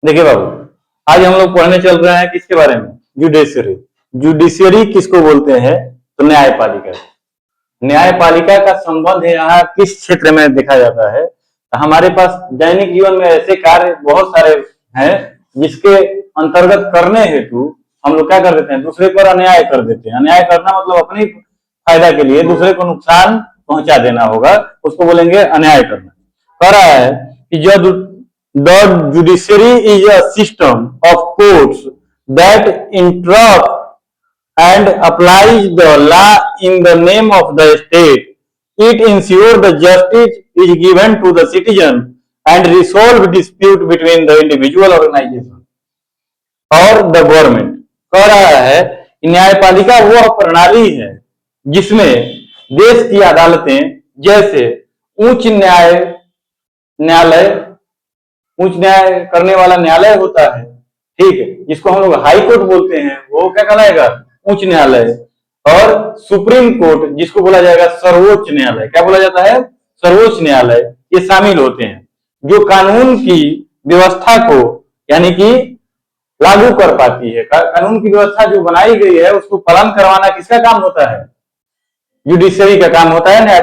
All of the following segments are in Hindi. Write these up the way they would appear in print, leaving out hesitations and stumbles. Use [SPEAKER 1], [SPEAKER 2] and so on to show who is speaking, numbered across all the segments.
[SPEAKER 1] देखिए बाबू, आज हम लोग पढ़ने चल रहे हैं किसके बारे में? जुडिशरी। जुडिशरी किसको बोलते हैं? तो न्यायपालिका। न्यायपालिका का संबंध यहाँ किस क्षेत्र में देखा जाता है? तो हमारे पास दैनिक जीवन में ऐसे कार्य बहुत सारे हैं जिसके अंतर्गत करने हेतु हम लोग क्या कर देते हैं? दूसरे पर अन्याय कर देते हैं। अन्याय करना मतलब अपनी फायदा के लिए दूसरे को नुकसान पहुंचा देना होगा, उसको बोलेंगे अन्याय करना। कह रहा है कि जब the judiciary is a system of courts that interrupt and applies the law in the name of the state. It ensures the justice is given to the citizen and resolve dispute between the individual organization और the government। कह रहा है कि न्यायपालिका वह प्रणाली है जिसमें देश की अदालतें जैसे उच्च न्यायालय उच्च न्याय करने वाला न्यायालय होता है, ठीक है, जिसको हम लोग हाई कोर्ट बोलते हैं, वो क्या कहलाएगा? उच्च न्यायालय। और सुप्रीम कोर्ट जिसको बोला जाएगा सर्वोच्च न्यायालय। क्या बोला जाता है? सर्वोच्च न्यायालय। ये शामिल होते हैं जो कानून की व्यवस्था को यानी कि लागू कर पाती है। कानून की व्यवस्था जो बनाई गई है उसको पालन करवाना किसका काम होता है? जुडिशरी का काम होता है,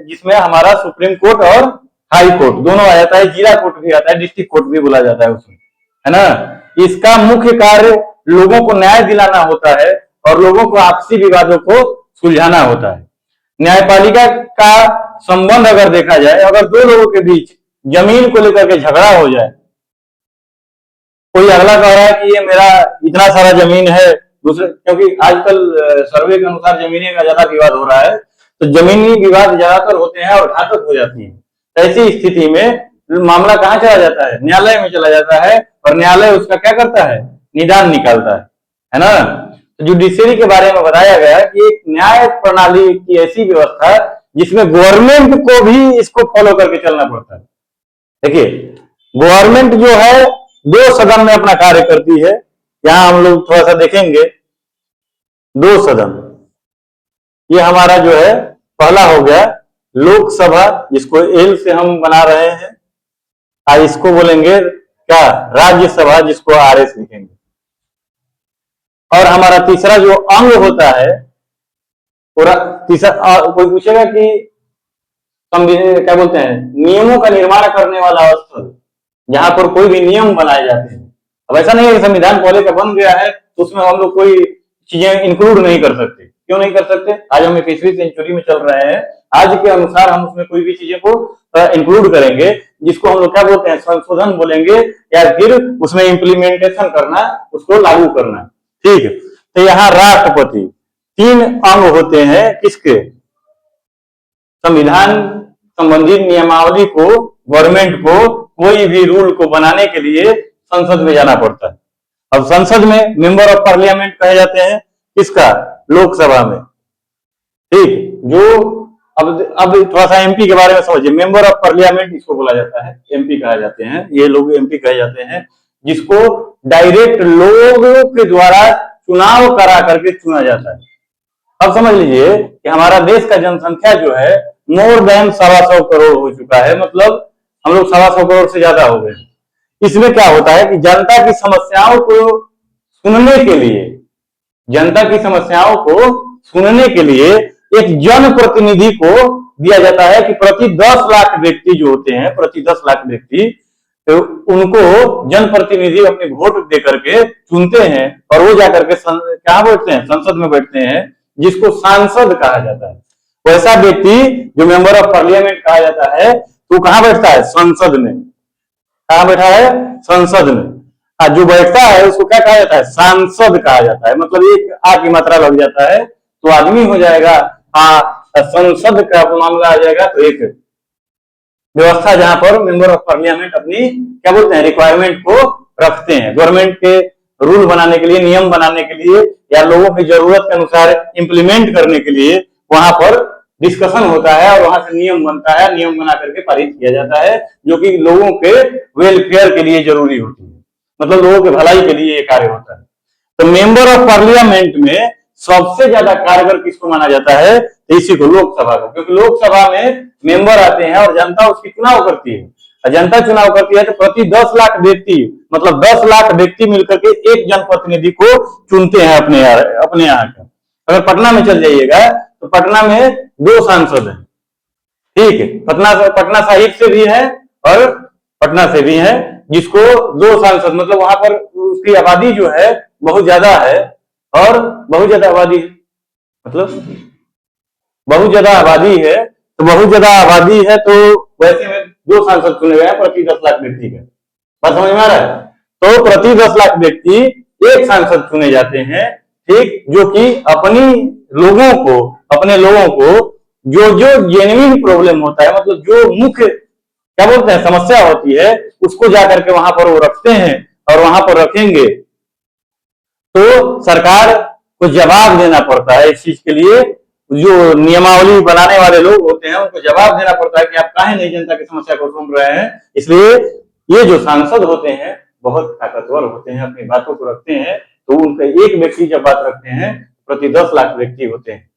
[SPEAKER 1] जिसमें हमारा सुप्रीम कोर्ट और हाई कोर्ट दोनों आ जाता है, जिला कोर्ट भी आता है, डिस्ट्रिक्ट कोर्ट भी बोला जाता है उसमें, है ना। इसका मुख्य कार्य लोगों को न्याय दिलाना होता है और लोगों को आपसी विवादों को सुलझाना होता है। न्यायपालिका का संबंध अगर देखा जाए, अगर दो लोगों के बीच जमीन को लेकर के झगड़ा हो जाए, कोई अगला कह रहा है कि ये मेरा इतना सारा जमीन है, दूसरे, क्योंकि आजकल सर्वे के अनुसार जमीनी का ज्यादा विवाद हो रहा है, तो जमीनी विवाद ज्यादातर होते हैं और घातक हो जाती है। ऐसी स्थिति में मामला कहाँ चला जाता है? न्यायालय में चला जाता है और न्यायालय उसका क्या करता है? निदान निकालता है ना। तो जुडिशरी के बारे में बताया गया कि एक न्याय प्रणाली की ऐसी व्यवस्था जिसमें गवर्नमेंट को भी इसको फॉलो करके चलना पड़ता है। देखिए, गवर्नमेंट जो है दो सदन में अपना कार्य करती है। यहां हम लोग थोड़ा सा देखेंगे, दो सदन, ये हमारा जो है पहला हो गया लोकसभा, जिसको एल से हम बना रहे हैं, और इसको बोलेंगे क्या? राज्यसभा, जिसको आर एस लिखेंगे। और हमारा तीसरा जो अंग होता है, पूरा तीसरा, कोई पूछेगा कि क्या बोलते हैं? नियमों का निर्माण करने वाला स्थल, जहां पर कोई भी नियम बनाए जाते हैं। अब ऐसा नहीं है कि संविधान पहले का बन गया है तो उसमें हम लोग कोई चीजें इंक्लूड नहीं कर सकते। क्यों नहीं कर सकते? आज हम 21वीं सेंचुरी में चल रहे हैं, आज के अनुसार हम उसमें कोई भी चीजें को इंक्लूड करेंगे, जिसको हम लोग क्या बोलते हैं? संशोधन बोलेंगे, या फिर उसमें इंप्लीमेंटेशन करना, उसको लागू करना, ठीक है। तो यहाँ राष्ट्रपति, तीन अंग होते हैं किसके? संविधान संबंधी नियमावली को, गवर्नमेंट को कोई भी रूल को बनाने के लिए संसद में जाना पड़ता है। अब संसद में मेंबर ऑफ पार्लियामेंट कहे जाते हैं किसका? लोकसभा में, ठीक। जो अब थोड़ा सा एमपी के बारे में समझिए। मेंबर ऑफ पार्लियामेंट इसको बोला जाता है, एमपी कहा जाते हैं, ये लोग एमपी कहे जाते हैं, जिसको डायरेक्ट लोगों के द्वारा चुनाव करा करके चुना जाता है। अब समझ लीजिए कि हमारा देश का जनसंख्या जो है मोर देन 125 करोड़ हो चुका है, मतलब हम लोग 125 करोड़ से ज्यादा हो गए। इसमें क्या होता है कि जनता की समस्याओं को सुनने के लिए, जनता की समस्याओं को सुनने के लिए एक जनप्रतिनिधि को दिया जाता है कि प्रति 10 लाख व्यक्ति जो होते हैं, प्रति 10 लाख व्यक्ति, तो उनको जनप्रतिनिधि अपने वोट दे करके चुनते हैं और वो जाकर के कहां बैठते हैं? संसद में बैठते हैं, जिसको सांसद कहा जाता है। वैसा व्यक्ति जो मेंबर ऑफ पार्लियामेंट कहा जाता है, तो कहां बैठता है? संसद में। कहां बैठा है? संसद में। जो बैठता है उसको क्या कहा जाता है? सांसद कहा जाता है। मतलब एक आ की मात्रा लग जाता है तो आदमी हो जाएगा, संसद का मामला आ जाएगा तो एक व्यवस्था जहां पर मेंबर ऑफ पार्लियामेंट अपनी क्या बोलते हैं? रिक्वायरमेंट को रखते हैं, गवर्नमेंट के रूल बनाने के लिए, नियम बनाने के लिए, या लोगों की जरूरत के अनुसार इंप्लीमेंट करने के लिए वहां पर डिस्कशन होता है और वहां से नियम बनता है, नियम बना करके पारित किया जाता है, जो कि लोगों के वेलफेयर के लिए जरूरी होती है, मतलब लोगों के भलाई के लिए ये कार्य होता है। तो मेंबर ऑफ पार्लियामेंट में सबसे ज्यादा कारगर किसको माना जाता है? इसी को, लोकसभा को, क्योंकि लोकसभा में मेंबर आते हैं और जनता उसकी चुनाव करती है। जनता चुनाव करती है तो प्रति 10 लाख व्यक्ति, मतलब 10 लाख व्यक्ति मिलकर के एक जनप्रतिनिधि को चुनते हैं अपने यहाँ का। अगर पटना में चल जाइएगा तो पटना में 2 सांसद हैं, ठीक है, पटना साहिब से भी है और पटना से भी है, जिसको 2 सांसद, मतलब वहां पर उसकी आबादी जो है बहुत ज्यादा है, और बहुत ज्यादा आबादी, मतलब बहुत ज्यादा आबादी है, तो बहुत ज्यादा आबादी है तो वैसे में 2 सांसद चुने गए हैं प्रति 10 लाख व्यक्ति का। बात समझ में आ रहा है? तो प्रति 10 लाख व्यक्ति एक सांसद चुने जाते हैं, ठीक, जो कि अपने लोगों को जो जो जेन्युइन प्रॉब्लम होता है, मतलब जो मुख्य क्या बोलते हैं समस्या होती है, उसको जाकर के वहां पर वो रखते हैं, और वहां पर रखेंगे तो सरकार को जवाब देना पड़ता है इस चीज के लिए। जो नियमावली बनाने वाले लोग होते हैं उनको जवाब देना पड़ता है कि आप काहे नहीं जनता की समस्या को सुन रहे हैं। इसलिए ये जो सांसद होते हैं बहुत ताकतवर होते हैं, अपनी बातों को रखते हैं, तो उनका एक व्यक्ति जब बात रखते हैं प्रति 10 लाख व्यक्ति होते हैं।